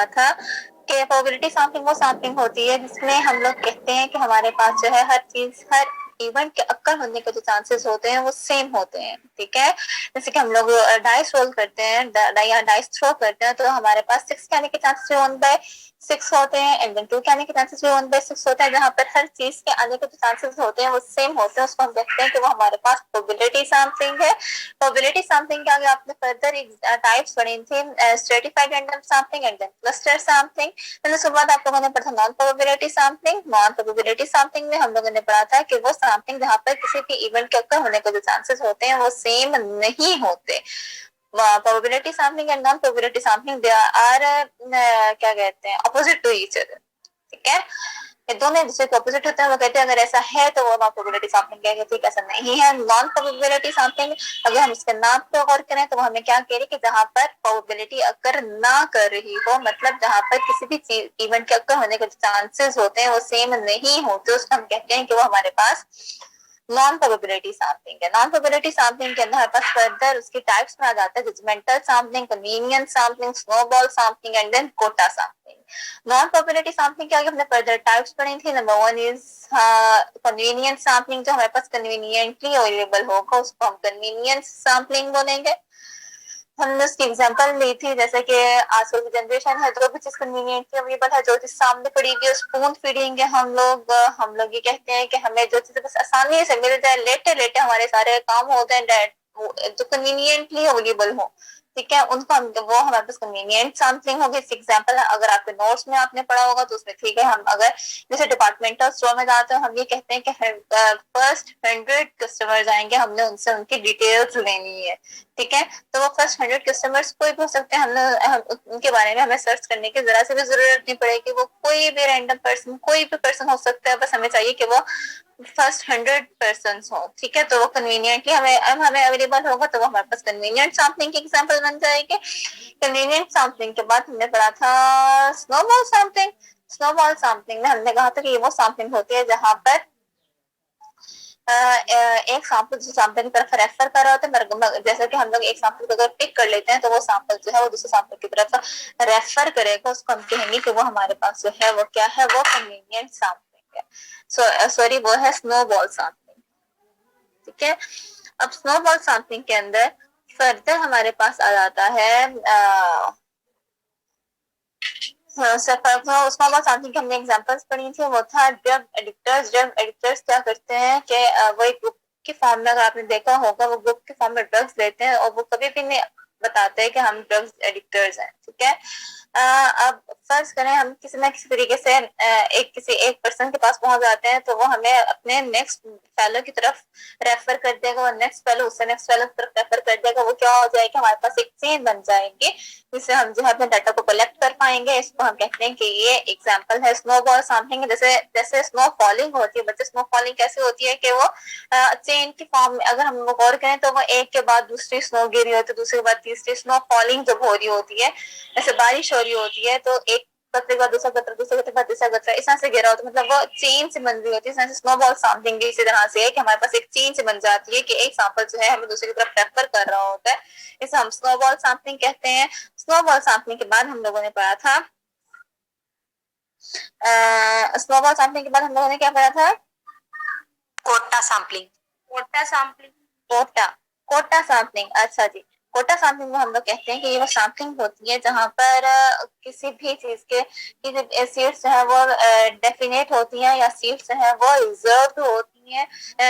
था कि probability sampling वो सैंपलिंग होती है जिसमें हम लोग कहते हैं कि हमारे पास जो है हर इवेंट के अक्कर होने के जो चांसेस होते हैं वो सेम होते हैं, ठीक है। जैसे कि हम लोग डाइस रोल करते हैं या डाइस थ्रो करते हैं तो हमारे पास 6 के आने के चांसेस 1/6 होते हैं एंड देन 2 के आने के चांसेस 1/6 होते हैं, जहां पर हर चीज के आने के जो चांसेस होते हैं वो सेम होते हैं। उसको हम कहते हैं कि वो हमारे पास प्रोबेबिलिटी सैंपलिंग है। प्रोबेबिलिटी सैंपलिंग के आगे आपने फर्दर टाइप्स पढ़ी थी, stratified random sampling and then cluster sampling. फिर उसके बाद आप लोगों ने पढ़ा non probability sampling. Non probability sampling में हम लोगों ने पढ़ा था कि वो सैंपलिंग जहां पर किसी भी इवेंट के अक्कर होने के जो चांसेस होते हैं वो सेम नहीं होते। Probability sampling and non probability sampling they are क्या कहते हैं अपोजिट टू ईच अदर, ठीक है। ये दोनों एक दूसरे के ऑपोजिट होते हैं। वो कहते हैं अगर ऐसा है तो वो नॉन प्रोबेबिलिटी सैंपलिंग कहेंगे, ठीक ऐसा नहीं है। नॉन प्रोबेबिलिटी सैंपलिंग अगर हम इसके नाम पे गौर करें तो वो हमें क्या कह रही है कि जहां पर प्रोबेबिलिटी अकर ना कर रही हो, मतलब जहां पर किसी भी चीज इवेंट के अकर होने के चांसेस होते हैं वो सेम नहीं होते, उसको हम कहते हैं कि वो हमारे पास नॉन प्रोबेबिलिटी सैंपलिंग है। नॉन प्रोबेबिलिटी सैंपलिंग के अंदर हमारे पास फर्दर उसकी टाइप्स में आ जाता है judgemental sampling, convenience sampling, snowball sampling and then quota sampling. Non probability sampling के आगे हमने फर्दर टाइप्स पढ़ी थी। नंबर 1 इज कन्वीनियंस सैंपलिंग, जो हमारे पास कन्वीनियंटली अवेलेबल होगा उसको हम कन्वीनियंस सैंपलिंग बोलेंगे। हमने उसकी एग्जांपल ली थी जैसे कि आजकल की जनरेशन है जो भी चीज कन्वीनियंटली अवेलेबल है, जो चीज सामने पड़ी है स्पून फीडिंग है, हम लोग ये कहते हैं कि हमें जो चीज बस आसानी से मिल जाए, लेटे लेटे हमारे सारे काम हो जाए, जो कन्वीनियंटली अवेलेबल हो, ठीक है, उनको हम वो हमारे पास कन्वीनियंट सैंपलिंग होगी। एग्जांपल अगर आपके नोट्स में आपने पढ़ा होगा तो उसमें ठीक है, हम अगर जैसे डिपार्टमेंटल स्टोर में जाते हैं हम ये कहते हैं कि फर्स्ट 100 कस्टमर्स आएंगे, हमने उनसे उनकी डिटेल्स लेनी है, ठीक है। तो वो फर्स्ट 100 कस्टमर्स कोई भी हो सकते हैं, हम उनके बारे में हमें सर्च करने की जरा से भी जरूरत नहीं पड़ेगी। वो कोई भी रैंडम पर्सन, कोई भी पर्सन हो सकता है, बस हमें चाहिए कि वो फर्स्ट 100 पर्सन हो, ठीक है। तो वो कन्वीनियंटली हमें अवेलेबल होगा तो वो हमारे पास कन्वीनियंट सैंपलिंग की एग्जांपल बन जाएगी। कन्वीनियंट सैंपलिंग के बाद हमने पढ़ा था स्नोबॉल सैंपलिंग। स्नोबॉल सैंपलिंग में हमने कहा था कि ये वो सैंपलिंग होती है जहां पर एक सैंपल दूसरे सैंपल की तरफ रेफर कर रहा होता है, जैसे कि हम लोग एक सैंपल को अगर पिक कर लेते हैं तो वो सैंपल जो है वो दूसरे सैंपल की तरफ रेफर करेगा, उसको हम कहेंगे कि वो हमारे पास जो है वो क्या है, वो कन्वीनियंट सैंपलिंग है। सॉरी वो है स्नोबॉल सैंपलिंग, ठीक है। अब स्नोबॉल सैंपलिंग के अंदर फर्दर हमारे पास आ जाता है स्नोबॉल सैंपलिंग की हमने एग्जांपल्स पढ़ी थी, वो था ड्रग एडिक्टर्स। ड्रग एडिक्टर्स क्या करते हैं कि वो एक ग्रुप के फॉर्म में, अगर आपने देखा होगा, वो ग्रुप के फॉर्म में ड्रग्स लेते हैं और वो कभी भी नहीं बताते हैं कि हम ड्रग्स एडिक्टर्स हैं, ठीक है। अब फर्ज करें हम किसी ना किसी तरीके से एक पर्सन के पास पहुंच जाते हैं तो वो हमें अपने नेक्स्ट फेलो की तरफ रेफर कर देगा और नेक्स्ट फेलो उससे नेक्स्ट फेलो की तरफ रेफर कर देगा। वो क्या हो जाएगा, हमारे पास एक चेन बन जाएगी जिससे हम जो है अपने डाटा को कलेक्ट कर पाएंगे। इसको हम कहते हैं कि ये एग्जांपल है स्नोबॉल सैंपलिंग। जैसे जैसे स्नो फॉलिंग होती है, बच्चे स्नो फॉलिंग कैसे होती है कि वो चेन की फॉर्म में, अगर हम गौर करें तो वो एक के बाद दूसरी स्नो गिर रही होती है, दूसरे के बाद तीसरी स्नो फॉलिंग जब हो रही होती है, जैसे बारिश हो रही होती है तो एक कतरे के बाद दूसरा कतरा, दूसरे कतरे के बाद तीसरा कतरा, इस तरह से गिरा होता है, मतलब वो चेन से बन रही होती है। इस तरह से स्नोबॉल सैंपलिंग इसी तरह से है कि हमारे पास एक चेन से बन जाती है कि एक सैंपल जो है हमें दूसरे की तरफ रेफर कर रहा होता है, इसे हम स्नोबॉल सैंपलिंग कहते हैं। स्नोबॉल सैंपलिंग के बाद हम लोगों ने पढ़ा था स्नोबॉल सैंपलिंग के बाद हम लोगों ने क्या पढ़ा था, quota sampling. Quota sampling, quota quota sampling, अच्छा जी। कोटा सैंपलिंग में हम लोग कहते हैं कि ये वो सैंपलिंग होती है जहां पर किसी भी चीज के सीट्स जो है वो डेफिनेट होती हैं या सीट्स जो है वो रिजर्व होती हैं।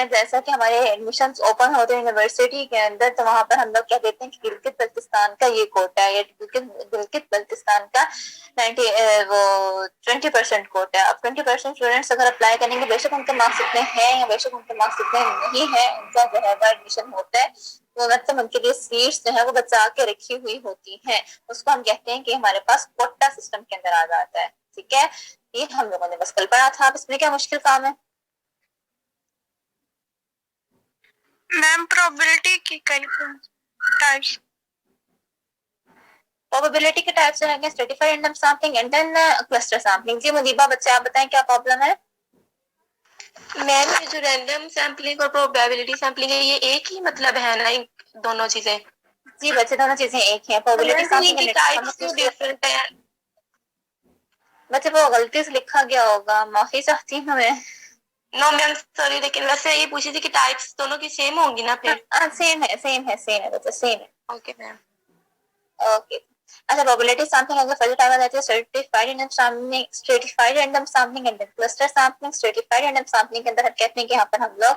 जैसा कि हमारे एडमिशन ओपन होते हैं यूनिवर्सिटी के अंदर तो वहां पर हम लोग क्या कहते हैं कि गिलगित बल्तिस्तान का ये कोटा है, या गिलगित बल्तिस्तान का 20% कोटा है। अब 20% स्टूडेंट्स अगर अप्लाई करेंगे, बेशक उनके मार्क्स इतने हैं या बेशक उनके मार्क्स इतने नहीं है, उनका जो है एडमिशन होता है तो मतलब उनके लिए सीट्स जो है वो बचा के रखी हुई होती हैं, उसको हम कहते हैं कि हमारे पास कोटा सिस्टम के अंदर आ जाता है, ठीक है। ये हम लोगों ने बस कल पढ़ा था। अब इसमें क्या मुश्किल काम है मैम? प्रोबेबिलिटी की टाइप्स, प्रोबेबिलिटी के टाइप्स रहेंगे stratified random sampling and then cluster sampling. जी मुनीबा, बच्चे आप बताएं क्या प्रॉब्लम है? मैम ये जो रैंडम सैम्पलिंग और प्रोबेबिलिटी सैम्पलिंग है ये एक ही मतलब है ना, दोनों चीजें? जी बच्चे दोनों चीजें एक ही है, प्रोबेबिलिटी सैंपलिंग की टाइप्स क्यों डिफरेंट है? बच्चे वो गलती से लिखा गया होगा, माफी चाहती हूँ मैं। नो मैम सॉरी, लेकिन वैसे ये पूछी थी कि टाइप्स दोनों की सेम होंगी ना फिर? सेम है, सेम है, सेम है बच्चा, सेम है। Okay ma'am. ओके। अच्छा, प्रोबेबिलिटी सैंपलिंग अगर फर्स्ट टाइम आ जाती है, stratified random sampling, stratified random sampling and cluster sampling. Stratified random sampling के अंदर हम कहते हैं कि यहाँ पर हम लोग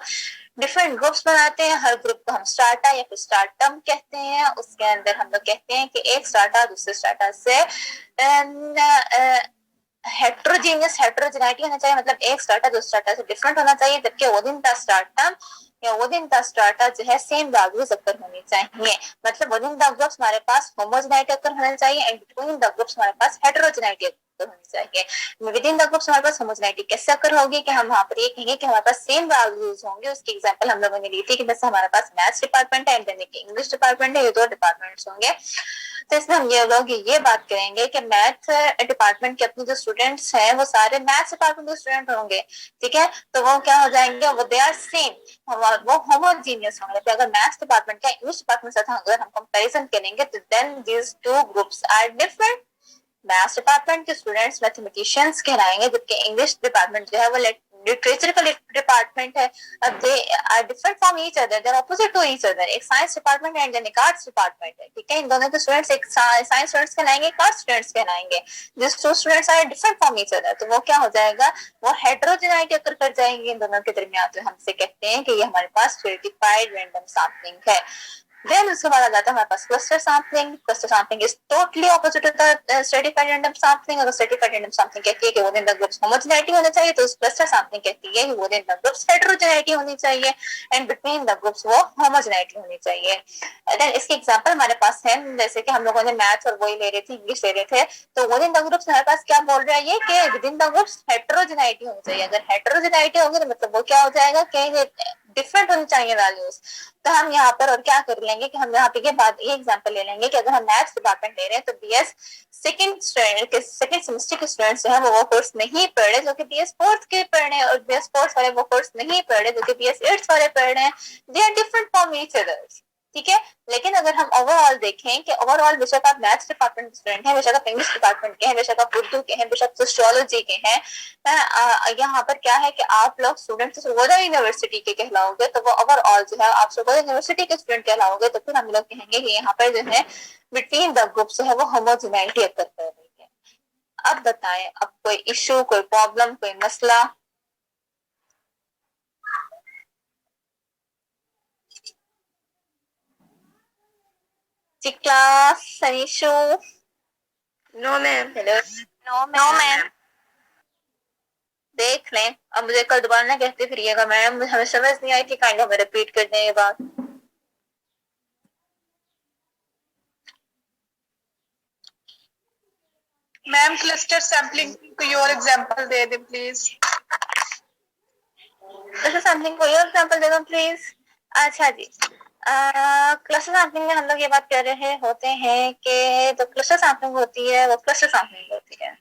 डिफरेंट ग्रुप्स बनाते हैं, हर ग्रुप को हम स्ट्राटा या फिर स्ट्राटम कहते हैं। उसके अंदर हम लोग कहते हैं कि एक स्ट्राटा दूसरे स्ट्राटा से हेट्रोजीनियस, हेट्रोजेनिटी होना चाहिए, मतलब एक स्ट्राटा दूसरे स्ट्राटा से डिफरेंट होना चाहिए, जबकि ओरिजिनल स्ट्राटम या ओरिजिनल स्ट्राटा जो है सेम वैल्यूज अकर होनी चाहिए। मतलब ओरिजिनल ग्रुप्स हमारे पास होमोजेनिटी अकर होना चाहिए एंड बिटवीन द ग्रुप्स हमारे पास हेट्रोजेनिटी अकर होनी चाहिए। विद इन द ग्रुप्स हमारे पास होमोजेनिटी कैसे अकर होगी कि हम वहां पर ये कहेंगे कि हमारे पास सेम वैल्यूज होंगे। उसकी एग्जांपल हम लोगों ने ली थी कि जैसे हमारे पास मैथ्स डिपार्टमेंट है एंड इंग्लिश डिपार्टमेंट है, ये दो डिपार्टमेंट्स होंगे। तो इसमें हम ये लोग ये बात करेंगे कि मैथ डिपार्टमेंट के अपने जो स्टूडेंट्स हैं वो सारे मैथ्स डिपार्टमेंट के स्टूडेंट होंगे, ठीक है। तो वो क्या हो जाएंगे, वो दे आर सेम, वो होमोजीनियस होंगे। तो अगर मैथ्स डिपार्टमेंट का इंग्लिश डिपार्टमेंट के साथ अगर हम कंपैरिजन करेंगे तो then these two groups are different. Maths department के स्टूडेंट्स मैथमेटिशियंस कहलाएंगे, जबकि इंग्लिश डिपार्टमेंट जो है वो लिटरेचर का डिपार्टमेंट है। They are different from each other, they are opposite to each other. एक साइंस डिपार्टमेंट है एंड एक आर्ट्स डिपार्टमेंट है, ठीक है। इन दोनों के स्टूडेंट्स एक साइंस स्टूडेंट्स कहलाएंगे, एक आर्ट्स स्टूडेंट्स कहलाएंगे। This two students are different from each other, तो वो क्या हो जाएगा, वो हेटेरोजेनिटी अकर कर जाएंगे इन दोनों के दरमियान। तो हमसे कहते हैं कि ये हमारे पास स्ट्रेटिफाइड रैंडम सैंपलिंग है। देन उसके बाद आ जाता है हमारे पास cluster sampling. Cluster sampling is totally opposite of the stratified random sampling. अगर स्ट्रेटिफाइड रैंडम सैंपलिंग कहती है कि within the groups homogeneity होना चाहिए, तो क्लस्टर सैंपलिंग कहती है कि within the groups heterogeneity होनी चाहिए एंड बिटवीन द ग्रुप्स वो होमोजेनिटी होनी चाहिए। देन इसके एग्जांपल हमारे पास है, जैसे कि हम लोगों ने मैथ्स और वही ले रहे थे, इंग्लिश ले रहे थे, तो विद इन द ग्रुप्स हमारे पास क्या बोल रहा है ये कि within the groups heterogeneity होनी चाहिए। अगर हेटेरोजेनिटी होगी तो मतलब वो क्या हो जाएगा कि डिफरेंट होनी चाहिए वैल्यूज। तो हम यहाँ पर और क्या कर लेंगे कि हम यहाँ पे ये एग्जांपल ले लेंगे कि अगर हम मैथ्स डिपार्टमेंट ले रहे हैं तो बीएस सेकंड सेमेस्टर के स्टूडेंट्स जो है वो कोर्स नहीं पढ़ रहे जो कि बीएस फोर्थ के पढ़ रहे हैं, और बीएस फोर्थ वाले वो कोर्स नहीं पढ़ रहे जो कि बीएस एट्थ वाले पढ़ रहे हैं। They are different from each others, ठीक है। लेकिन अगर हम ओवरऑल देखें कि ओवरऑल बेशक आप मैथ्स डिपार्टमेंट के स्टूडेंट हैं, बेशक आप इंग्लिश डिपार्टमेंट के हैं, बेशक आप उर्दू के हैं, बेशक सोशियोलॉजी के हैं, यहाँ पर क्या है कि आप लोग स्टूडेंट सर्वोदय यूनिवर्सिटी के कहलाओगे, तो वो ओवरऑल जो है आप सर्वोदय यूनिवर्सिटी के स्टूडेंट कहलाओगे। तो फिर हम लोग कहेंगे कि यहाँ पर जो है बिटवीन द ग्रुप जो है वो होमोजेनिटी अकर कर रही है। अब बताएं, अब कोई इशू, कोई प्रॉब्लम, कोई मसला? जी क्लास, सनीशु? No ma'am. Hello? No ma'am. देख लें, अब मुझे कल दोबारा ना कहते फिरिएगा मैम हमें समझ नहीं आई थी, काइंड ऑफ रिपीट कर दें ये बात। मैम क्लस्टर सैम्पलिंग कोई और example they they please. Cluster sampling कोई और एग्जांपल दे दो प्लीज। अच्छा जी, क्लस्टर सैम्पलिंग में हम लोग ये बात कर रहे होते हैं कि तो क्लस्टर सैम्पलिंग होती है वो क्लस्टर सैम्पलिंग होती है।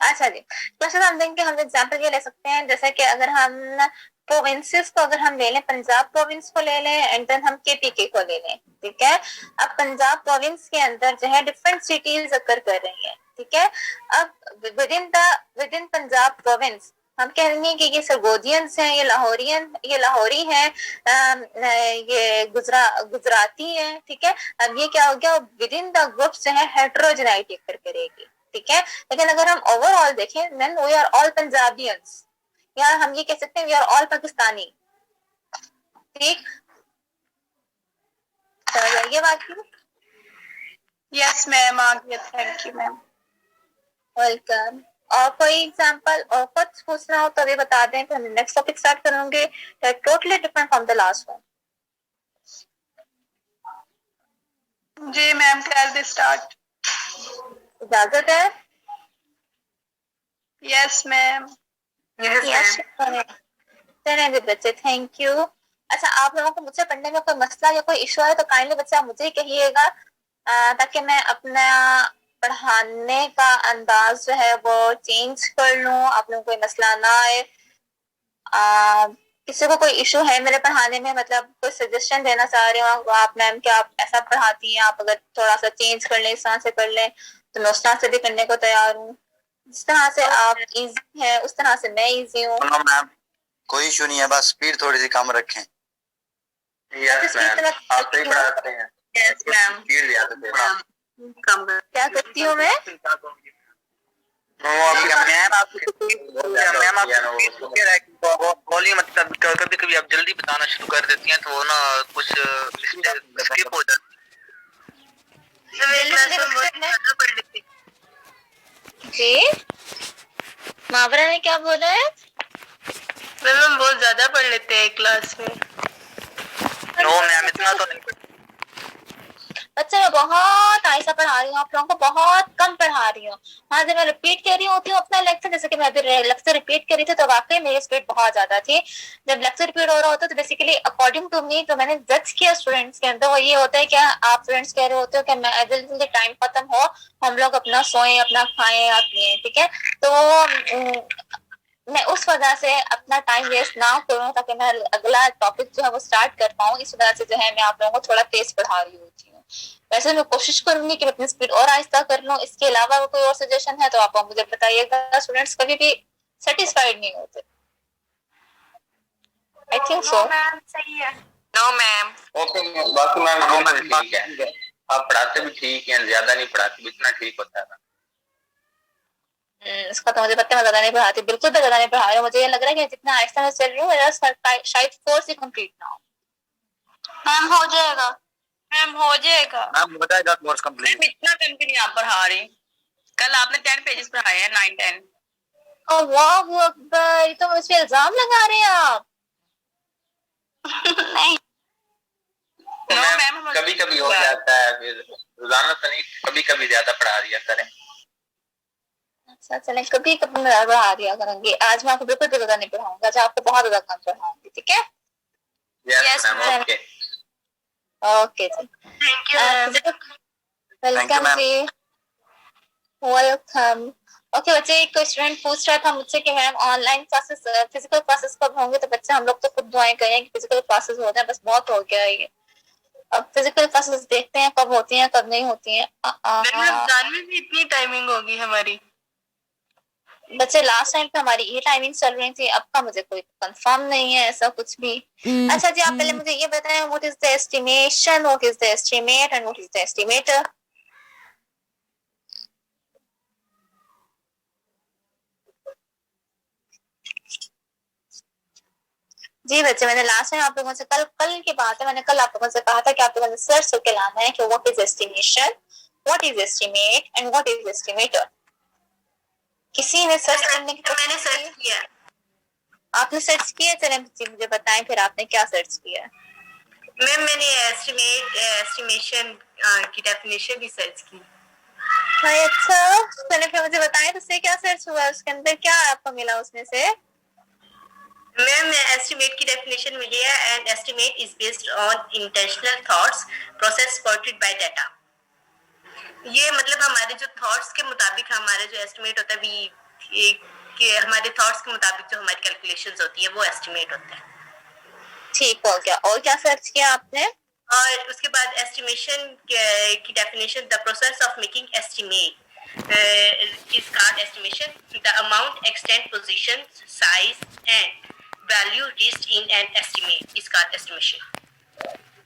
अच्छा जी, क्लस्टर सैम्पलिंग के हम एग्जांपल ये ले सकते हैं, जैसे कि अगर हम प्रोविंसेस को अगर हम ले लें, पंजाब प्रोविंस को ले लें एंड देन हम केपीके को ले लें, ठीक है। अब पंजाब प्रोविंस के अंदर जो है डिफरेंट सिटीज अकर कर रही हैं, ठीक है। अब विद इन पंजाब प्रोविंस हम कहेंगे कि ये सरगोजियंस हैं, ये लाहौरी हैं, ये गुजराती हैं, ठीक है। अब ये क्या हो गया, विद इन द ग्रुप्स जो है हेटेरोजेनिटी अकर करेगी, ठीक है। लेकिन अगर हम ओवरऑल देखें देन वी आर ऑल पंजाबियंस, या हम ये कह सकते हैं वी आर ऑल पाकिस्तानी, ठीक। समझ आइए बात की? यस मैम, आ गया, थैंक यू मैम। वेलकम। और कोई एग्जांपल और कुछ पूछना हो तो अभी बता दें, तो हम नेक्स्ट टॉपिक स्टार्ट करेंगे, totally different from the last one. जी मैम, कर दे स्टार्ट। इजाजत है? Yes ma'am. यस चलेंगे बच्चे, थैंक यू। अच्छा, आप लोगों को मुझसे पढ़ने में कोई मसला या कोई इशू है तो काइंडली बच्चे आप मुझे ही कहिएगा, ताकि मैं अपना पढ़ाने का अंदाज जो है वो चेंज कर लूं, आप लोगों को कोई मसला ना आए। किसी को कोई इशू है मेरे पढ़ाने में, मतलब कोई सजेशन देना चाह रहे हो आप, मैम क्या आप ऐसा पढ़ाती हैं, आप अगर थोड़ा सा चेंज कर लें, इस तरह से कर लें, तो मैं उस तरह से भी करने को तैयार हूँ। जिस तरह से आप इजी हैं उस तरह से मैं इजी हूँ। मैम कोई इशू नहीं है, बस स्पीड थोड़ी सी कम रखें। यस मैम, आप सही पढ़ाते हैं। यस मैम, स्पीड ज्यादा कम क्या करती हूँ मैं? बोलिए, मतलब कभी कभी आप जल्दी बताना शुरू कर देती हैं तो वो ना कुछ स्किप हो जाती जी मावरा ने क्या बोला है? मैम हम बहुत ज्यादा पढ़ लेते हैं क्लास में। नो मैम, इतना तो नहीं। बच्चे मैं बहुत आहिस्ता पढ़ा रही हूँ, आप लोगों को बहुत कम पढ़ा रही हूँ। हाँ, जब मैं रिपीट कर रही होती हूँ अपना लेक्चर, जैसे कि मैं अभी लेक्चर रिपीट कर रही थी तो वाकई मेरी स्पीड बहुत ज्यादा थी। जब लेक्चर रिपीट हो रहा होता है तो बेसिकली अकॉर्डिंग टू मी, तो मैंने जज किया स्टूडेंट्स के अंदर, वो ये होता है कि आप स्टूडेंट्स कह रहे होते हो कि मैं जल्दी जल्दी टाइम खत्म हो, हम लोग अपना सोए, अपना खाएं, आप पिए, ठीक है। तो मैं उस वजह से अपना टाइम वेस्ट ना करूं ताकि मैं अगला टॉपिक जो है वो स्टार्ट कर पाऊं, इस वजह से जो है मैं आप लोगों को थोड़ा तेज पढ़ा रही होती हूँ। वैसे मैं कोशिश करूंगी कि मैं अपनी स्पीड और आहिस्ता कर लूं। इसके अलावा कोई और सजेशन है तो आप मुझे बताइएगा। स्टूडेंट्स कभी भी सेटिस्फाइड नहीं होते। I think so. सही है। No ma'am. ओके बाकी मैम ठीक है, आप पढ़ाते भी ठीक हैं, ज्यादा नहीं पढ़ाते भी, इतना ठीक होता है। इसका तो मुझे पता है, मैं ज्यादा नहीं पढ़ाती, बिल्कुल भी ज्यादा नहीं पढ़ा रही हूँ। मुझे ये लग रहा है कि जितना आहिस्ता मैं चल रही हूँ मेरा शायद कोर्स ही कंप्लीट ना हो। मैम हो जाएगा, मैम हो जाएगा, मैम हो जाएगा कोर्स कंप्लीट। मैम इतना टाइम भी नहीं आप पढ़ा रही। कल आपने 10 पेजेस पढ़ाए हैं, 9-10। ओह वाह अकबर, तो मुझ पे इल्जाम लगा रहे हैं आप। नहीं तो मैम कभी कभी हो जाता है, फिर रोजाना तो नहीं, कभी कभी ज्यादा पढ़ा दिया करें। अच्छा चलें, कभी कभी मैं पढ़ा दिया करूंगी। आज मैं आपको बिल्कुल भी ज्यादा नहीं पढ़ाऊंगा, आज आपको बहुत ज्यादा कम पढ़ाऊंगी, ठीक है? यस मैम, ओके ओके जी, थैंक यू। वेलकम जी, वेलकम। ओके बच्चे, एक स्टूडेंट पूछ रहा था मुझसे कि ma'am online classes physical classes कब होंगे? तो बच्चे हम लोग तो खुद दुआएं करें कि फिजिकल क्लासेस हो जाए, बस बहुत हो गया ये। अब फिजिकल क्लासेस देखते हैं कब होती हैं कब नहीं होती हैं। रमजान में भी इतनी टाइमिंग होगी हमारी? बच्चे लास्ट टाइम पे हमारी ये टाइमिंग चल रही थी, अब का मुझे कोई कंफर्म नहीं है ऐसा कुछ भी। अच्छा जी, आप पहले मुझे ये बताएं, what is the estimation, what is the estimate and what is the estimator? जी बच्चे, मैंने लास्ट टाइम आप लोगों से कल की बात है, मैंने कल आप लोगों से कहा था कि आप लोगों ने सर्च करके लाना है कि what is estimation, what is estimate and what is estimator. किसी ने सर्च करने की कोशिश मैंने सर्च किया। आपने सर्च किया? चलें मुझे बताएं फिर आपने क्या सर्च किया। मैम मैंने एस्टिमेशन की डेफिनेशन भी सर्च की। अच्छा, चलिए फिर मुझे बताएं तो उससे क्या सर्च हुआ, उसके अंदर क्या आपको मिला उसमें से? मैम एस्टिमेट की डेफिनेशन मिली है, and estimate is based on intentional thoughts process supported by data. ये मतलब हमारे जो थॉट्स के मुताबिक हमारे जो एस्टिमेट होता है कि हमारे थॉट्स के मुताबिक जो हमारी कैलकुलेशंस होती है वो एस्टिमेट होता है। ठीक हो गया। और क्या सर्च किया आपने? और उसके बाद एस्टिमेशन की definition, the process of making estimate is called estimation. The amount, extent, position, size and value reached in an estimate is called estimation.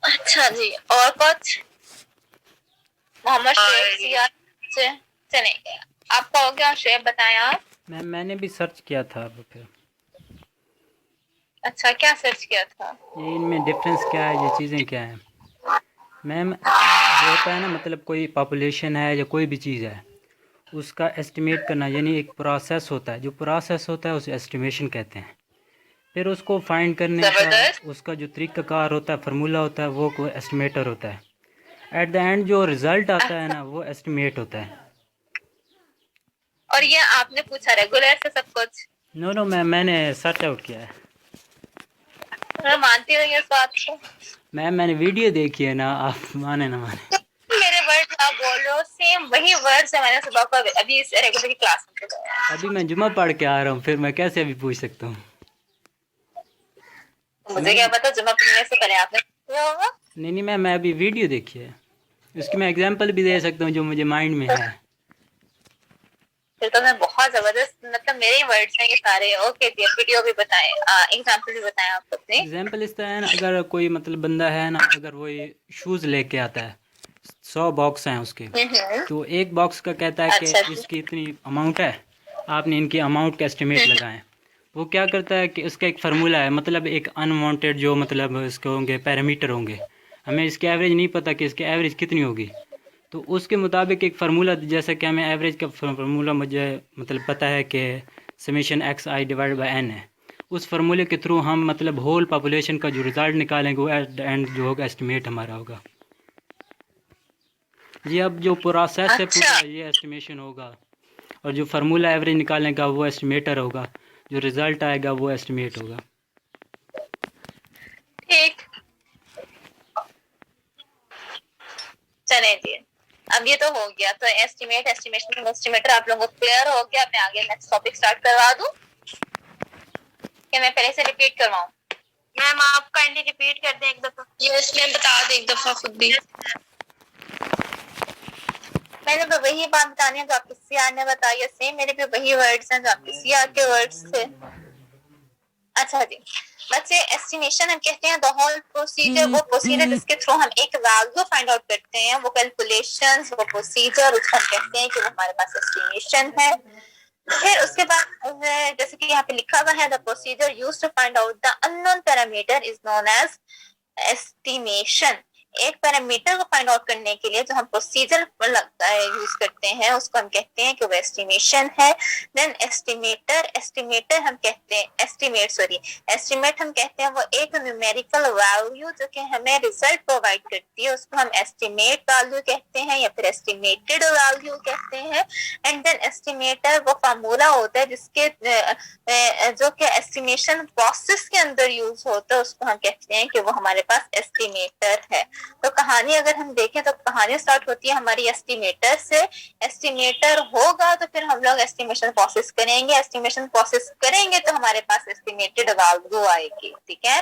अच्छा जी, और कुछ? मोहम्मद शेख चले, आपका हो गया? शेख बताएं आप। मैम मैंने भी सर्च किया था अब फिर। अच्छा, क्या सर्च किया था? ये इनमें डिफरेंस क्या है, ये चीज़ें क्या हैं मैम? जो होता है ना, मतलब कोई पॉपुलेशन है या कोई भी चीज़ है उसका एस्टिमेट करना, यानी एक प्रोसेस होता है, जो प्रोसेस होता है उसे एस्टिमेशन कहते हैं। फिर उसको फाइंड करने का उसका जो तरीक़ाकार होता है, फार्मूला होता है, वो कोई एस्टिमेटर होता है। एट द एंड जो रिज़ल्ट आता है ना, वो एस्टिमेट होता है। और ये आपने पूछा रेगुलर से सब कुछ? नो मैम, मैंने सर्च आउट किया है। मैं मानती हूँ इस बात को। मैम मैंने वीडियो देखी है ना, आप माने ना माने। मेरे वर्ड आप बोल रहे हो, सेम वही वर्ड्स है मैंने सुबह को अभी इस रेगुलर की क्लास में बताया। अभी मैं जुमा पढ़ के आ रहा हूँ, फिर मैं कैसे अभी पूछ सकता हूँ? मुझे क्या पता, जुमा पढ़ने से पहले आपने किया होगा। नहीं मैम, मैं अभी वीडियो देखी है, उसकी मैं एग्जांपल भी दे सकता हूँ जो मुझे माइंड में है। फिर तो मैं बहुत जबरदस्त, मतलब मेरे ही वर्ड्स हैं ये सारे। ओके जी, वीडियो भी बताएं, एग्जांपल भी बताएं आप अपने। एग्जाम्पल इस तरह है ना, अगर कोई मतलब बंदा है ना, अगर वो ये शूज़ लेके आता है, 100 बॉक्स हैं उसके, तो एक बॉक्स का कहता है कि अच्छा जी। इसकी इतनी अमाउंट है, आपने इनकी अमाउंट का एस्टिमेट लगाएं। वो क्या करता है कि उसका एक फार्मूला है, मतलब एक अनवांटेड जो मतलब इसके होंगे पैरामीटर होंगे, हमें इसकी एवरेज नहीं पता कि इसकी एवरेज कितनी होगी, तो उसके मुताबिक एक फार्मूला, जैसे कि हमें एवरेज का फार्मूला मुझे मतलब पता है कि summation x i divide by n है, उस फार्मूले के थ्रू हम मतलब होल पॉपुलेशन का जो रिज़ल्ट निकालेंगे वो एट द एंड जो होगा एस्टिमेट हमारा होगा जी। अब जो प्रोसेस है पूरा ये एस्टिमेशन होगा, और जो फार्मूला एवरेज निकालने का वो एस्टिमेटर होगा, जो रिज़ल्ट आएगा वो एस्टिमेट होगा। ठीक, चलें जी। अब ये तो हो गया, तो एस्टिमेट, एस्टिमेशन, एस्टिमेटर आप लोगों को क्लियर हो गया। मैं आगे नेक्स्ट टॉपिक स्टार्ट करवा दूं कि मैं पहले से रिपीट करवाऊं? मैम आप काइंडली रिपीट कर दें एक दफा। यस मैम, बता दें एक दफा खुद भी। मैंने भी वही बात बतानी है जो आपके सीआर ने बताई है, सेम मेरे भी वही वर्ड्स हैं जो आपके सीआर के वर्ड्स थे। अच्छा जी बच्चे, एस्टिमेशन हम कहते हैं द होल प्रोसीजर, वो प्रोसीजर जिसके थ्रू हम एक वैल्यू फाइंड आउट करते हैं, वो कैलकुलेशंस, वो प्रोसीजर, उसको हम कहते हैं कि वो हमारे पास एस्टिमेशन है। फिर उसके बाद जैसे कि यहाँ पे लिखा हुआ है, the procedure used to find out the unknown parameter is known as estimation. एक पैरामीटर को फाइंड आउट करने के लिए जो हम प्रोसीजर यूज करते हैं उसको हम कहते हैं कि वो एस्टिमेशन है। देन एस्टिमेटर हम कहते हैं, एस्टिमेट हम कहते हैं वो एक न्यूमेरिकल वैल्यू जो कि हमें रिजल्ट प्रोवाइड करती है, उसको हम एस्टिमेट वैल्यू कहते हैं या फिर एस्टिमेटेड वैल्यू कहते हैं। एंड देन एस्टिमेटर वो फार्मूला होता है जिसके जो कि एस्टिमेशन प्रोसेस के अंदर यूज होता है, उसको हम कहते हैं कि वो हमारे पास एस्टिमेटर है। तो कहानी अगर हम देखें तो कहानी स्टार्ट होती है हमारी एस्टिमेटर से। एस्टिमेटर होगा तो फिर हम लोग एस्टिमेशन प्रोसेस करेंगे, एस्टिमेशन प्रोसेस करेंगे तो हमारे पास एस्टिमेटेड वैल्यू आएगी। ठीक है,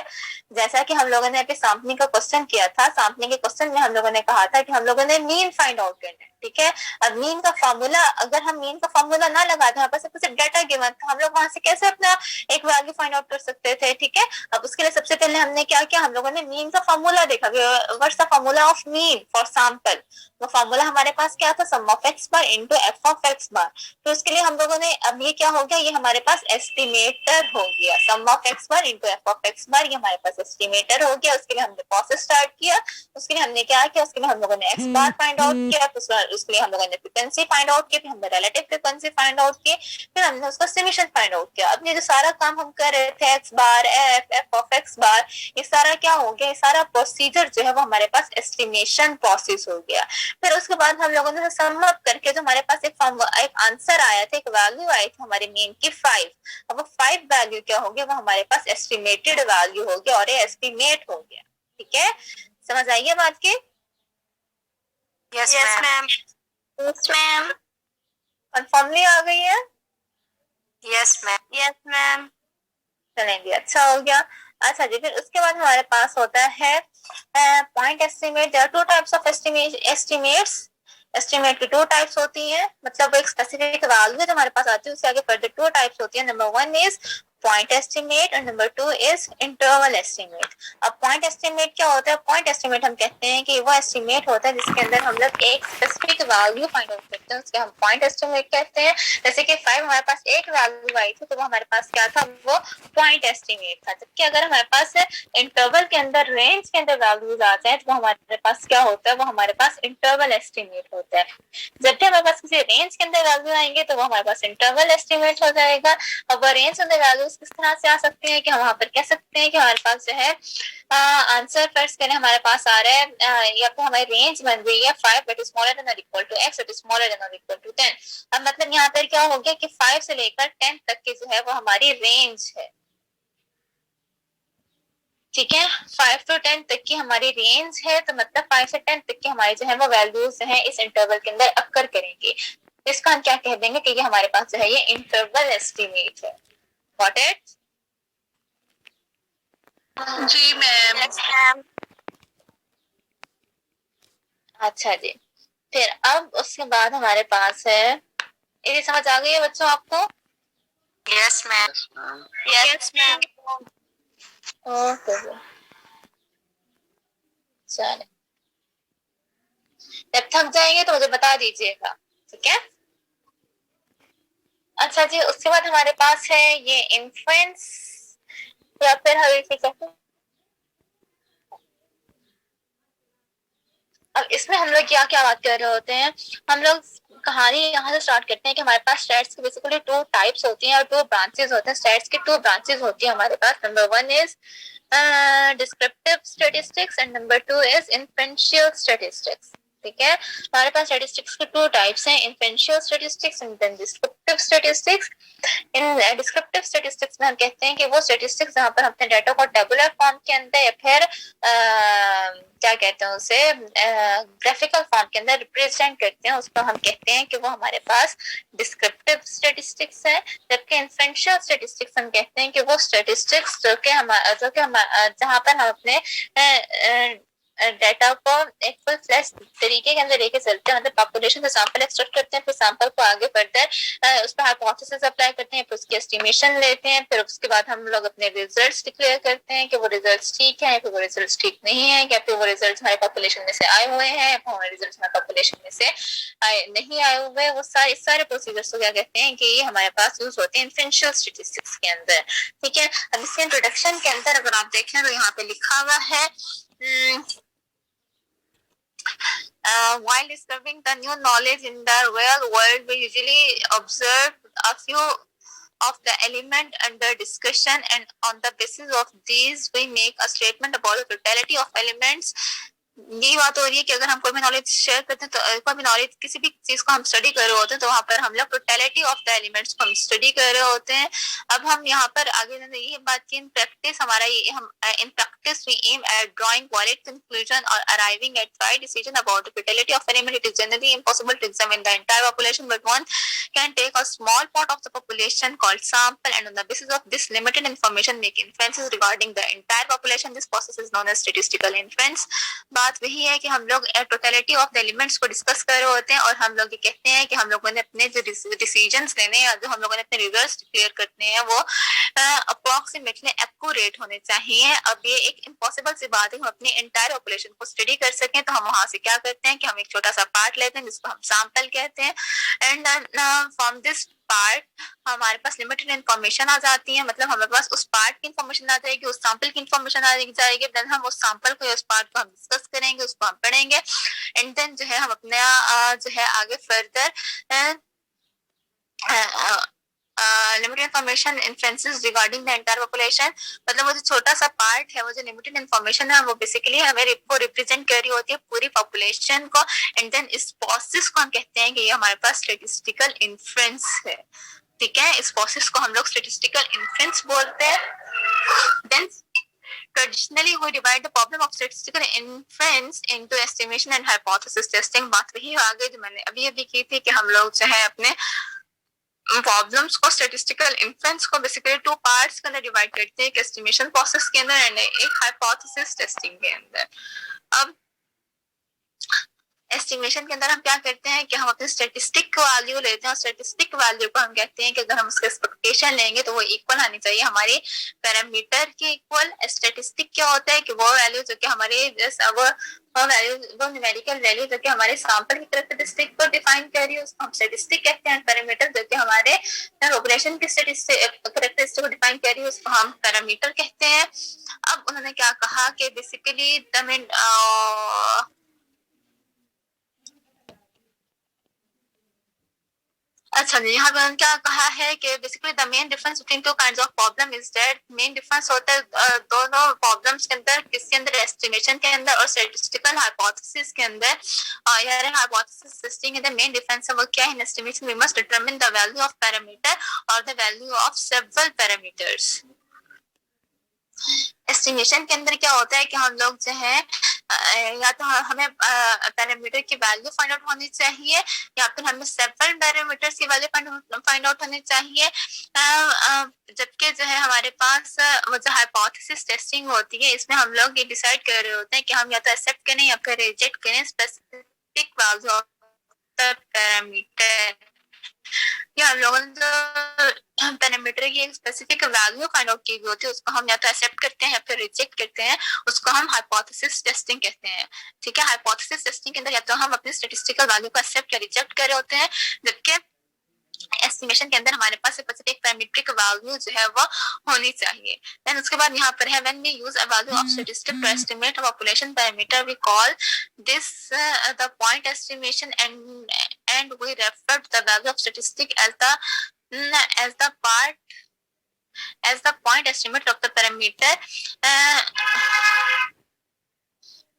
जैसा कि हम लोगों ने अभी सैंपलिंग का क्वेश्चन किया था, सैंपलिंग के क्वेश्चन में हम लोगों ने कहा था कि हम लोगों ने मीन फाइंड आउट करना है। ठीक है, अब मीन का फार्मूला, अगर हम मीन का फार्मूला ना लगाते, हमारे पास सिर्फ डेटा गिवन था, हम लोग वहां से कैसे अपना एक वैल्यू फाइंड आउट कर सकते थे? ठीक है, अब उसके लिए सबसे पहले हमने क्या किया, हम लोगों ने मीन का फार्मूला देखा। What's the formula of mean for sample? वो फार्मूला हमारे पास क्या था, sum of x bar into f of x bar. तो उसके लिए हम लोगों ने, अब ये क्या हो गया, ये हमारे पास एस्टिमेटर हो गया। Sum of x bar into f of x bar, ये हमारे पास एस्टिमेटर हो गया। उसके लिए हमने प्रोसेस स्टार्ट किया। उसके लिए हमने क्या किया, उसके लिए हम लोगों ने एक्स बार फाइंड आउट किया, तो उसके लिए हम लोगों ने फ्रीक्वेंसी फाइंड आउट की, फिर हमने रिलेटिव फ्रीक्वेंसी फाइंड आउट की, फिर हमने उसका समेशन फाइंड आउट किया। अब ये जो सारा काम हम कर रहे थे, x bar f, f of x bar, ये सारा क्या हो गया, ये सारा प्रोसीजर जो है वो हमारे पास एस्टिमेशन प्रोसेस हो गया। फिर उसके बाद हम लोगों ने सम अप करके जो हमारे पास एक आंसर आया था, एक वैल्यू आई थी हमारे मीन की 5। अब वो 5 वैल्यू क्या हो गया, वो हमारे पास एस्टिमेटेड वैल्यू हो गया और ये एस्टिमेट हो गया। ठीक है, समझ आई है बात की? Yes ma'am. Yes ma'am, confirmly आ गई है? Yes ma'am. Yes ma'am. चलेंगे, अच्छा हो गया। अच्छा जी, फिर उसके बाद हमारे पास होता है point estimate. There are two types of estimates. Estimate की 2 टाइप्स होती हैं, मतलब एक स्पेसिफिक वैल्यू जो हमारे पास आती है उससे आगे फर्दर 2 टाइप्स होती है। नंबर 1 इज पॉइंट एस्टिमेट और नंबर 2 इज इंटरवल एस्टिमेट। अब पॉइंट एस्टिमेट क्या होता है? पॉइंट एस्टिमेट हम कहते हैं कि वो एस्टिमेट होता है जिसके अंदर हम लोग एक स्पेसिफिक वैल्यू फाइंड आउट करते हैं, उसके हम पॉइंट एस्टिमेट कहते हैं। जैसे कि 5 हमारे पास एक वैल्यू आई थी तो वो हमारे पास क्या था, वो पॉइंट एस्टिमेट था। जबकि अगर हमारे पास इंटरवल के अंदर, रेंज के अंदर वैल्यूज आ जाए तो वो हमारे पास क्या होता है, वो हमारे पास इंटरवल एस्टिमेट होता है। जब भी हमारे पास किसी रेंज के अंदर वैल्यू आएंगे तो वो हमारे पास इंटरवल एस्टिमेट हो जाएगा। अब वो रेंज के अंदर वैल्यूज किस तरह से आ सकते हैं कि हम वहां पर कह सकते हैं कि हमारे पास जो है आंसर फर्स्ट करें हमारे पास आ रहा है, या फिर हमारी रेंज बन रही है 5 that is smaller than or equal to x that is smaller than or equal to 10। अब मतलब यहाँ पर क्या हो गया कि 5 से लेकर 10 तक की जो है वो हमारी रेंज है। ठीक है, 5 to 10 तक की हमारी रेंज है, तो मतलब 5 से 10 तक की हमारी जो है वो वैल्यूज हैं इस इंटरवल के अंदर अक्कर करेंगे। इसका हम क्या कह देंगे कि ये हमारे पास जो है ये इंटरवल एस्टिमेट है। Got it? जी मैम। अच्छा जी, फिर अब उसके बाद हमारे पास है ये समझ आ गई है बच्चों आपको? Yes ma'am. Yes ma'am. Okay, चले, जब थक जाएंगे तो मुझे बता दीजिएगा, ठीक है? अच्छा जी, उसके बाद हमारे पास है ये इन्फ्लुएंस, या फिर हम इसे कहते हैं, अब इसमें हम लोग क्या क्या बात कर रहे होते हैं, हम लोग कहानी यहाँ से स्टार्ट करते हैं कि हमारे पास स्टैट्स की बेसिकली 2 टाइप्स होती हैं और 2 ब्रांचेस होते हैं। स्टैट्स की 2 ब्रांचेस होती है हमारे पास। Number 1 is descriptive statistics and number 2 is inferential statistics, ठीक है? हमारे पास स्टैटिस्टिक्स के 2 टाइप्स हैं, inferential statistics and then descriptive statistics. इन डिस्क्रिप्टिव स्टैटिस्टिक्स में हम कहते हैं कि वो स्टैटिस्टिक्स जहाँ पर अपने डाटा को टेबुलर फॉर्म के अंदर या फिर क्या कहते हैं उसे ग्राफिकल फॉर्म के अंदर रिप्रेजेंट करते हैं, उसको हम कहते हैं कि वो हमारे पास डिस्क्रिप्टिव स्टैटिस्टिक्स है। जबकि इन्फेरेंशियल स्टैटिस्टिक्स हम कहते हैं कि वो स्टैटिस्टिक्स जो कि जहाँ पर हम अपने डाटा को एक फुल फ्लैश तरीके के अंदर लेके चलते हैं, मतलब पॉपुलेशन से सैंपल एक्सट्रैक्ट करते हैं, फिर सैंपल को आगे फर्दर उस पर हाइपोथेसिस अप्लाई करते हैं, फिर उसकी एस्टिमेशन लेते हैं, फिर उसके बाद हम लोग अपने रिजल्ट्स डिक्लेयर करते हैं कि वो रिजल्ट्स ठीक है, फिर वो रिजल्ट्स ठीक नहीं है, या फिर वो रिजल्ट्स हमारे पॉपुलेशन में से आए हुए हैं, फिर हमारे रिजल्ट्स हमारे पॉपुलेशन में से नहीं आए हुए। वो सारे प्रोसीजर्स को क्या कहते हैं कि ये हमारे पास यूज होते हैं इन्फेरेंशियल स्टैटिस्टिक्स के अंदर, ठीक है? अब इसके इंट्रोडक्शन के अंदर अगर आप देखें तो यहाँ पे लिखा हुआ है while discovering the new knowledge in the real world, we usually observe a few of the element under discussion, and on the basis of these, we make a statement about the totality of elements. यही बात हो रही है कि अगर हम कोई भी नॉलेज शेयर करते हैं, तो कोई भी नॉलेज किसी भी चीज को हम स्टडी कर रहे होते हैं, तो वहां पर हम लोग टोटलिटी ऑफ द एलिमेंट्स को हम स्टडी कर रहे होते हैं। अब हम यहाँ पर आगे ये बात की इन प्रैक्टिस हमारा ये हम in practice we aim at drawing valid conclusion और arriving at right decision about the totality of element. It is generally impossible to examine the entire population, but one can take a small part of the population called sample, and on the basis of this limited information make inferences regarding the entire population. This process is known as statistical inference. बात वही है कि हम लोग totality of the elements को discuss कर रहे होते हैं और हम लोग ये कहते हैं कि हम लोगों ने अपने जो डिसीजंस लेने हैं, जो हम लोगों ने अपने रिजल्ट्स डिक्लेयर करने हैं, वो अप्रोक्सीमेटली एक्यूरेट होने चाहिए। अब ये एक इम्पॉसिबल सी बात है हम अपनी एंटायर पॉपुलेशन को स्टडी कर सकें, तो हम वहां से क्या करते हैं कि हम एक छोटा सा पार्ट लेते हैं जिसको हम सैंपल कहते हैं, एंड फ्रॉम दिस पार्ट हमारे पास लिमिटेड इन्फॉर्मेशन आ जाती है, मतलब हमारे पास उस पार्ट की इन्फॉर्मेशन आ जाएगी, उस सैंपल की इन्फॉर्मेशन आ जाएगी, देन हम उस सैंपल को, उस पार्ट को हम डिस्कस करेंगे, उसको हम पढ़ेंगे, एंड देन जो है हम अपना जो है आगे further limited information influences regarding the entire population. मतलब वो जो छोटा सा पार्ट है, वो जो लिमिटेड इन्फॉर्मेशन है, वो बेसिकली हमें को रिप्रेजेंट कर रही होती है पूरी पॉपुलेशन को, एंड देन इस प्रोसेस को हम कहते हैं कि ये हमारे पास स्टैटिस्टिकल इन्फ्लुएंस है, ठीक है? इस प्रोसेस को हम लोग स्टैटिस्टिकल इन्फ्लुएंस बोलते हैं। Then traditionally we divide the problem of statistical inference into estimation and hypothesis testing। बात वही आ गई जो मैंने अभी की थी कि हम लोग जो है अपने प्रॉब्लम्स को स्टैटिस्टिकल इन्फ्लुएंस को बेसिकली 2 पार्ट्स के अंदर डिवाइड करते हैं, एक एस्टिमेशन प्रोसेस के अंदर एंड एक हाइपोथेसिस टेस्टिंग के अंदर। अब एस्टिमेशन के अंदर हम क्या करते हैं कि हम अपने स्टैटिस्टिक वैल्यू लेते हैं और स्टैटिस्टिक वैल्यू को हम कहते हैं कि अगर हम उसके एक्सपेक्टेशन लेंगे तो वो इक्वल आनी चाहिए हमारे पैरामीटर के इक्वल। स्टैटिस्टिक क्या होता है कि वो वैल्यू जो कि हमारे वो न्यूमेरिकल वैल्यू जो कि हमारे सैंपल की कैरेक्टरिस्टिक को डिफाइन कर रही है, उसको हम स्टैटिस्टिक कहते हैं। पैरामीटर जो कि हमारे पॉपुलेशन की कैरेक्टरिस्टिक को डिफाइन कर रही है, उसको हम पैरामीटर कहते हैं। अब उन्होंने क्या कहा कि बेसिकली अच्छा जी, यहाँ पर क्या कहा है कि basically the main difference between 2 kinds of problem is that main difference होता है दोनों प्रॉब्लम्स के अंदर, किसके अंदर? एस्टिमेशन के अंदर और स्टैटिस्टिकल हाइपोथेसिस के अंदर। यार हाइपोथेसिस टेस्टिंग है, द मेन डिफरेंस है वो क्या है? In estimation we must determine the value of parameter और the value of several parameters. Estimation के अंदर क्या होता है कि हम लोग जो है या तो हमें पैरामीटर की वैल्यू फाइंड आउट होनी चाहिए या फिर हमें सेवरल पैरामीटर्स की वैल्यू फाइंड आउट होनी चाहिए। जबकि जो है हमारे पास वो जो हाइपोथेसिस टेस्टिंग होती है, इसमें हम लोग ये डिसाइड कर रहे होते हैं कि हम या तो एक्सेप्ट करें या फिर रिजेक्ट करें specific value of the parameter. कि हम लोगों ने जो पैरामीटर की एक स्पेसिफिक वैल्यू फाइंड आउट की हुई होती है उसको हम या तो एक्सेप्ट करते हैं या फिर रिजेक्ट करते हैं, उसको हम हाइपोथेसिस टेस्टिंग कहते हैं। ठीक है, हाइपोथेसिस टेस्टिंग के अंदर या तो हम अपनी स्टैटिस्टिकल वैल्यू को एक्सेप्ट या रिजेक्ट कर रहे होते हैं, जबकि एस्टिमेशन के अंदर हमारे पास स्पेसिफिक पैरामीट्रिक वैल्यू जो है वो होनी चाहिए। देन उसके बाद यहाँ पर है when we use a value of statistic to estimate a population parameter we call this the point estimation and we refer to the value of statistic as the point estimate of the parameter।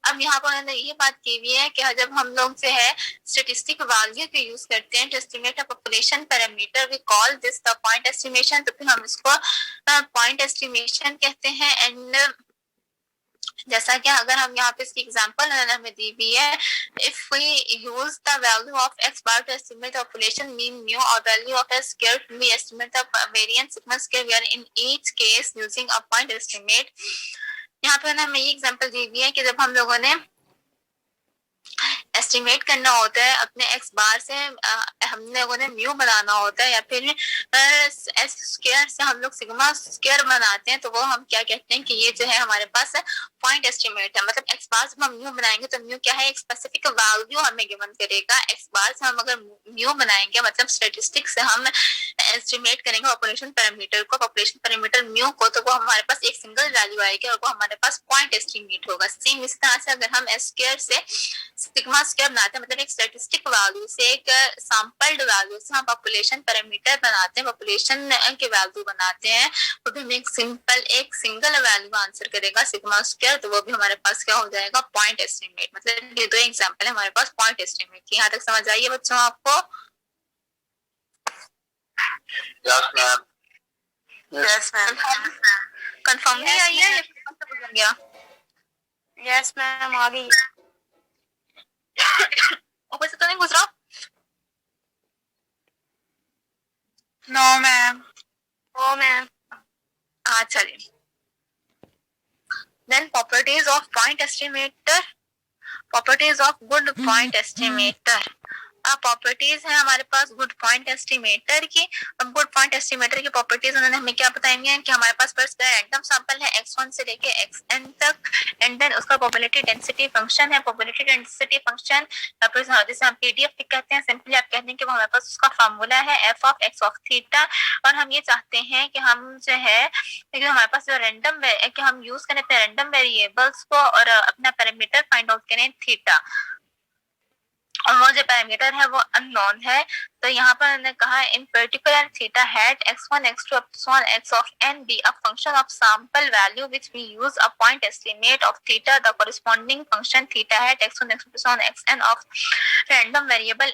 अब यहाँ पर उन्होंने ये बात की हुई है कि जब हम लोग जो है स्टेटिस्टिक वैल्यू को यूज करते हैं to estimate a population parameter we call this the point estimation, तो फिर हम इसको पॉइंट एस्टिमेशन कहते हैं। एंड जैसा कि अगर हम यहाँ पे इसकी एग्जांपल हमें दी हुई है, if we use the value of x bar to estimate population mean mu और value of s square we estimate the variance sigma square we are in each case using a point estimate. यहाँ पे हमें ये example दी हुई है कि जब हम लोगों ने एस्टिमेट करना होता है अपने x बार से, हम लोगों ने म्यू बनाना होता है या फिर s स्क्वायर से हम लोग सिग्मा स्क्वायर बनाते हैं, तो वो हम क्या कहते हैं कि ये जो है हमारे पास पॉइंट एस्टिमेट है। मतलब x बार से हम म्यू बनाएंगे तो म्यू क्या है, एक स्पेसिफिक वैल्यू हमें गिवन करेगा। x बार से हम अगर म्यू बनाएंगे मतलब स्टैटिस्टिक से हम एस्टिमेट करेंगे पॉपुलेशन पैरामीटर को, पॉपुलेशन पैरामीटर म्यू को, तो वो हमारे पास एक सिंगल वैल्यू आएगी और वो हमारे पास पॉइंट एस्टिमेट होगा। सेम इस तरह से अगर हम s स्क्वायर से सिग्मा स्क्वायर बनाते हैं, मतलब एक स्टैटिस्टिक वैल्यू से एक सैंपल्ड वैल्यू से हम पॉपुलेशन पैरामीटर बनाते हैं, पॉपुलेशन के वैल्यू बनाते हैं, वो भी हमें एक सिंगल वैल्यू आंसर करेगा सिग्मा स्क्वायर, तो वो भी हमारे पास क्या हो जाएगा, पॉइंट एस्टिमेट। मतलब ये दो एग्जांपल है हमारे पास पॉइंट एस्टिमेट की। यहाँ तक समझ आई है बच्चों आपको? Yes ma'am. कंफर्म नहीं आई है या गुजर गया? यस मैम आ गई। ऊपर से तो नहीं गुजरा? No ma'am. Oh ma'am. हाँ चलिए। Then properties of point estimator, properties of good point estimator। अब प्रॉपर्टीज है हमारे पास गुड पॉइंट एस्टिमेटर की। अब गुड पॉइंट एस्टिमेटर की प्रॉपर्टीज उन्होंने हमें क्या बताएंगे कि हमारे पास फर्स्ट रैंडम सैंपल है x1 से लेके xn तक, एंड देन उसका प्रोबेबिलिटी डेंसिटी फंक्शन है। प्रोबेबिलिटी डेंसिटी फंक्शन जिसे हम पीडीएफ कहते हैं, सिंपली आप कहते हैं कि वो हमारे पास उसका फार्मूला है f of x of theta, और हम ये चाहते हैं कि हम जो है कि हमारे पास जो रैंडम कि हम यूज करें अपने रैंडम वेरिएबल्स को और अपना पैरामीटर फाइंड आउट करें थीटा, और वो जो पैरामीटर है वो अननोन है। तो यहाँ पर उन्होंने कहा इन particular theta hat x1 x2 up to x of n be a function of sample value which we use a point estimate of theta, the corresponding function theta hat x1 x2 up to xn of random variable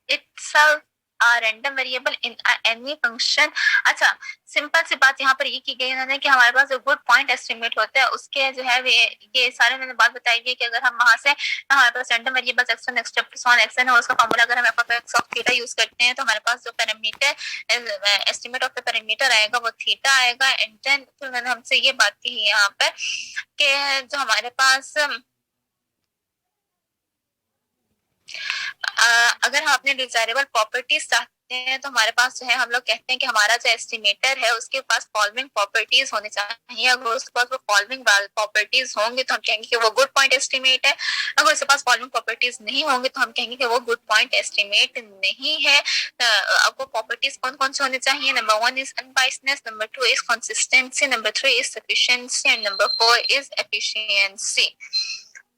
itself a random variable in any function। अच्छा, simple सी बात यहाँ पर ये की गई उन्होंने कि हमारे पास जो गुड पॉइंट एस्टिमेट होता है उसके जो है ये सारे उन्होंने बात बताई है कि अगर हम वहां से हमारे पास random variables x1 x2 up to xn है और उसका फार्मूला अगर हम f(x) of थीटा यूज करते हैं तो हमारे पास जो parameter estimate of the parameter आएगा वो थीटा आएगा। एंड देन फिर उन्होंने हमसे ये बात की है यहाँ पर कि जो हमारे पास अगर हम अपने डिजायरेबल प्रॉपर्टीज चाहते हैं तो हमारे पास जो है हम लोग कहते हैं कि हमारा जो एस्टिमेटर है उसके पास फॉलोइंग प्रॉपर्टीज होने चाहिए। अगर उसके पास वो फॉलोइंग प्रॉपर्टीज होंगे तो हम कहेंगे कि वो गुड पॉइंट एस्टिमेट है। अगर उसके पास फॉलोइंग प्रॉपर्टीज नहीं होंगे तो हम कहेंगे कि वो गुड पॉइंट एस्टिमेट नहीं है। अब वो प्रॉपर्टीज कौन कौन से होने चाहिए? Number 1 is unbiasedness, number 2 is consistency, number 3 is sufficiency and number 4 is efficiency.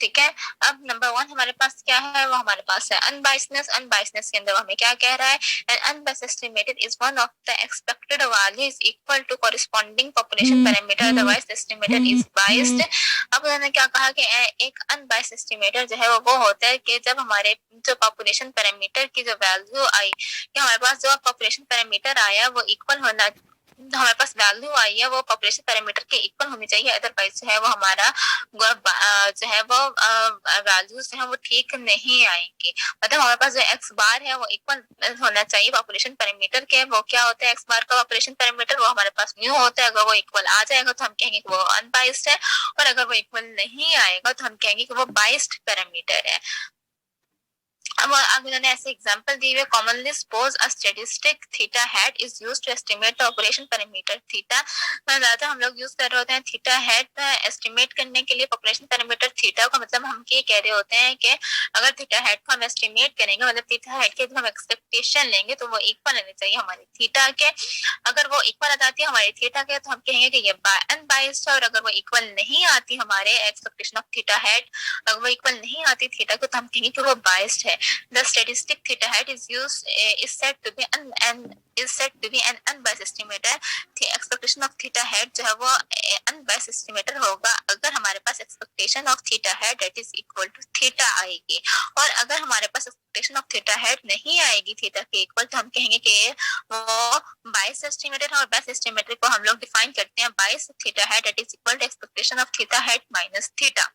ठीक है, अब नंबर 1 हमारे पास क्या है? वो हमारे पास है अनबायस्डनेस। अनबायस्डनेस के अंदर हमें क्या कह रहा है? An unbiased estimated is one of the expected value is equal to corresponding population parameter, otherwise the estimated is biased। अब उन्होंने क्या कहा कि एक अनबायस्ड एस्टिमेटर जो है वो होता है कि जब हमारे जो पॉपुलेशन पैरामीटर की जो वैल्यू आई कि हमारे पास जो पॉपुलेशन पैरामीटर आया वो इक्वल होना, हमारे पास वैल्यू आई है वो पॉपुलेशन पैरामीटर के इक्वल होनी चाहिए, अदरवाइज जो है वो हमारा जो है वो वैल्यूज जो है वो ठीक नहीं आएंगी। मतलब हमारे पास जो एक्स बार है वो इक्वल होना चाहिए पॉपुलेशन पैरामीटर के। वो क्या होता है एक्स बार का पॉपुलेशन पैरामीटर? वो हमारे पास न्यू होता है। अगर वो इक्वल आ जाएगा तो हम कहेंगे कि वो अनबायस्ड है, और अगर वो इक्वल नहीं आएगा तो हम कहेंगे कि वो बायस्ड पैरामीटर है। अब उन्होंने ऐसे एग्जांपल दिए हुए, commonly suppose a statistic theta hat is used to estimate the operation parameter theta. ज्यादातर हम लोग यूज कर रहे होते हैं थीटा हैट एस्टिमेट करने के लिए पॉपुलेशन पैरामीटर थीटा का। मतलब हम ये कह रहे होते हैं कि अगर थीटा हैट को हम एस्टिमेट करेंगे, मतलब थीटा हैट के हम एक्सपेक्टेशन लेंगे तो वो इक्वल आनी चाहिए हमारी थीटा के। अगर वो इक्वल आ जाती है हमारी थीटा के तो हम कहेंगे कि ये अनबायस्ड है। और अगर वो इक्वल नहीं आती हमारे एक्सपेक्टेशन ऑफ थीटा हैट, अगर वो इक्वल नहीं आती थीटा को, तो हम कहेंगे कि वो बायस्ड है। The statistic theta hat is said to be an unbiased estimator। Expectation of theta hat जो है वो अनबायस्ड एस्टिमेटर होगा अगर हमारे पास expectation of theta hat that is equal to theta आएगी। और अगर हमारे पास एक्सपेक्टेशन ऑफ थीटा हैट नहीं आएगी थीटा के इक्वल, तो हम कहेंगे कि वो बायस्ड एस्टिमेटर है। और बायस्ड एस्टिमेटर को हम लोग डिफाइन करते हैं biased theta hat that is equal to expectation of theta hat minus theta.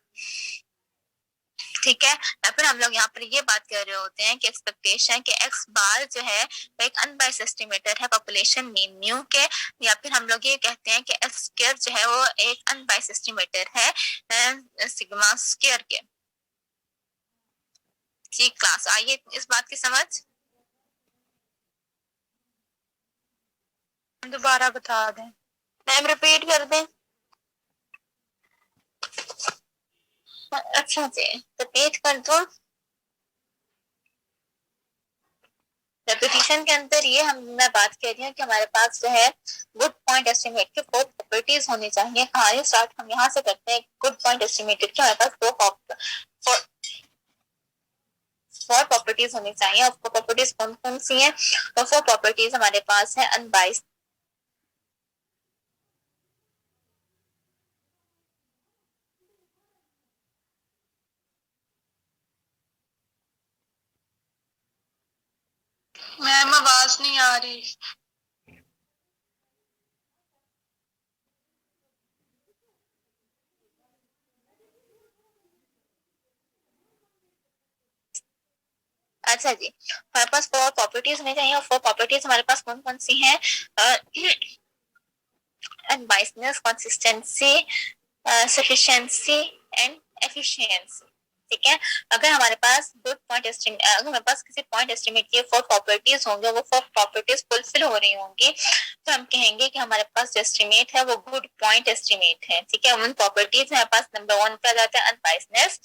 ठीक है, या फिर हम लोग यहाँ पर ये बात कर रहे होते हैं कि एक्सपेक्टेशन के एक्स बार जो है वो एक अनबायस्ड एस्टिमेटर है पॉपुलेशन मीन म्यू के। या फिर हम लोग ये कहते हैं कि एक्स स्क्वायर जो है वो एक अनबायस्ड एस्टिमेटर है सिग्मा स्क्वायर के। ठीक क्लास, आइए इस बात की समझ। दोबारा बता दें मैम, रिपीट कर दें। अच्छा जी, रिपीट कर दो। रेपिटेशन के अंदर ये मैं बात कर रही हूँ कि हमारे पास जो है गुड पॉइंट एस्टिमेट की 4 प्रॉपर्टीज होनी चाहिए। कहानी स्टार्ट हम यहाँ से करते हैं। गुड पॉइंट एस्टिमेटेड की हमारे पास 4 प्रॉपर्टीज होनी चाहिए। और 4 प्रॉपर्टीज कौन कौन सी हैं? तो 4 प्रॉपर्टीज हमारे पास है अनबायस्ड, मैम आवाज नहीं आ रही। अच्छा जी, हमारे पास 4 प्रॉपर्टीज होनी चाहिए। और 4 प्रॉपर्टीज हमारे पास कौन कौन सी हैं? अनबायस्डनेस, कंसिस्टेंसी, सफिशिएंसी एंड एफिशिएंसी। ठीक है, अगर हमारे पास गुड पॉइंट एस्टिमेट, अगर हमारे पास किसी पॉइंट एस्टिमेट की 4 प्रॉपर्टीज होंगे, वो 4 प्रॉपर्टीज फुलफिल हो रही होंगी, तो हम कहेंगे कि हमारे पास जो एस्टिमेट है वो गुड पॉइंट एस्टिमेट है। ठीक है, उन प्रॉपर्टीज हमारे पास नंबर 1 पे आ जाता है अनबायस्डनेस।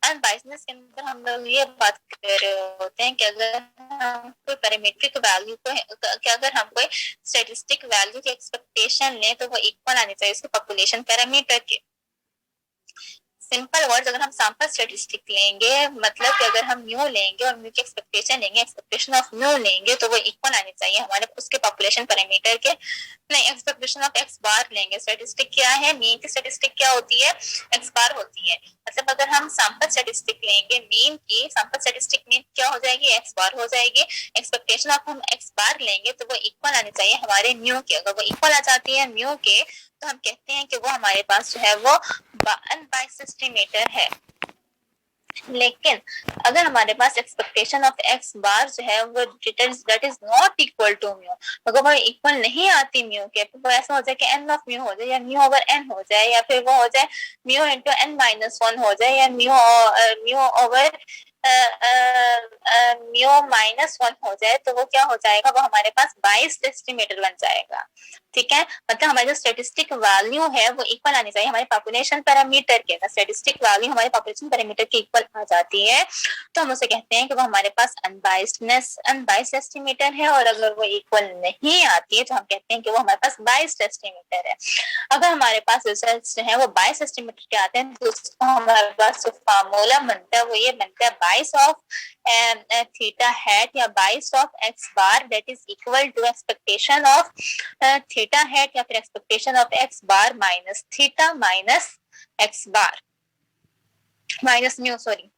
अनबायस्डनेस के अंदर हम लोग ये बात कर रहे होते हैं कि अगर हम कोई पैरामीट्रिक वैल्यू को, कि अगर हम कोई स्टैटिस्टिक वैल्यू की एक्सपेक्टेशन लें तो वो इक्वल आनी चाहिए उसके पॉपुलेशन पैरामीटर के। सिंपल वर्ड्स, अगर हम सैंपल स्टैटिस्टिक लेंगे, मतलब कि अगर हम म्यू लेंगे और म्यू की एक्सपेक्टेशन लेंगे, एक्सपेक्टेशन ऑफ म्यू लेंगे, तो वो इक्वल आनी चाहिए हमारे उसके पॉपुलेशन पैरामीटर के। नहीं, एक्सपेक्टेशन ऑफ एक्स बार लेंगे। स्टैटिस्टिक क्या है? मीन की स्टैटिस्टिक क्या होती है? एक्स बार होती है। मतलब अगर हम सैंपल स्टैटिस्टिक लेंगे मीन की, सैंपल स्टैटिस्टिक मीन क्या हो जाएगी? एक्स बार हो जाएगी। एक्सपेक्टेशन ऑफ हम एक्स बार लेंगे तो वो इक्वल आनी चाहिए हमारे म्यू के। अगर वो इक्वल आ जाती है म्यू के, तो हम कहते हैं कि वो हमारे पास जो है वो अनबायस्ड एस्टिमेटर है। लेकिन अगर हमारे पास एक्सपेक्टेशन ऑफ एक्स बार जो है वो that is not equal to mu, अगर वो इक्वल नहीं आती म्यू के, तो वो ऐसा हो जाए कि एन ऑफ म्यू हो जाए, या म्यू ओवर एन हो जाए, या फिर वो हो जाए म्यू इंटू एन माइनस 1 हो जाए, या म्यू ओवर म्यू माइनस 1 हो जाए, तो वो क्या हो जाएगा? वो हमारे पास बायस्ड एस्टिमेटर बन जाएगा। ठीक है, मतलब हमारी जो स्टैटिस्टिक वैल्यू है वो इक्वल आनी चाहिए हमारे पॉपुलेशन पैरामीटर के। स्टैटिस्टिक वैल्यू हमारे पॉपुलेशन पैरामीटर के इक्वल आ जाती है तो हम उसे कहते हैं कि वो हमारे पास अनबायस्ड एस्टिमेटर है। और अगर वो इक्वल नहीं आती है तो हम कहते हैं कि वो हमारे पास बायस्ड एस्टिमेटर है। अगर हमारे पास रिजल्ट्स जो है वो बायस्ड एस्टिमेटर के आते हैं तो उसको हमारे पास जो फार्मूला बनता है वो ये बनता है बायस ऑफ थीटा हैट या bias of x bar that is equal to expectation of theta hat या फिर expectation of x bar minus theta minus x bar minus mu, sorry.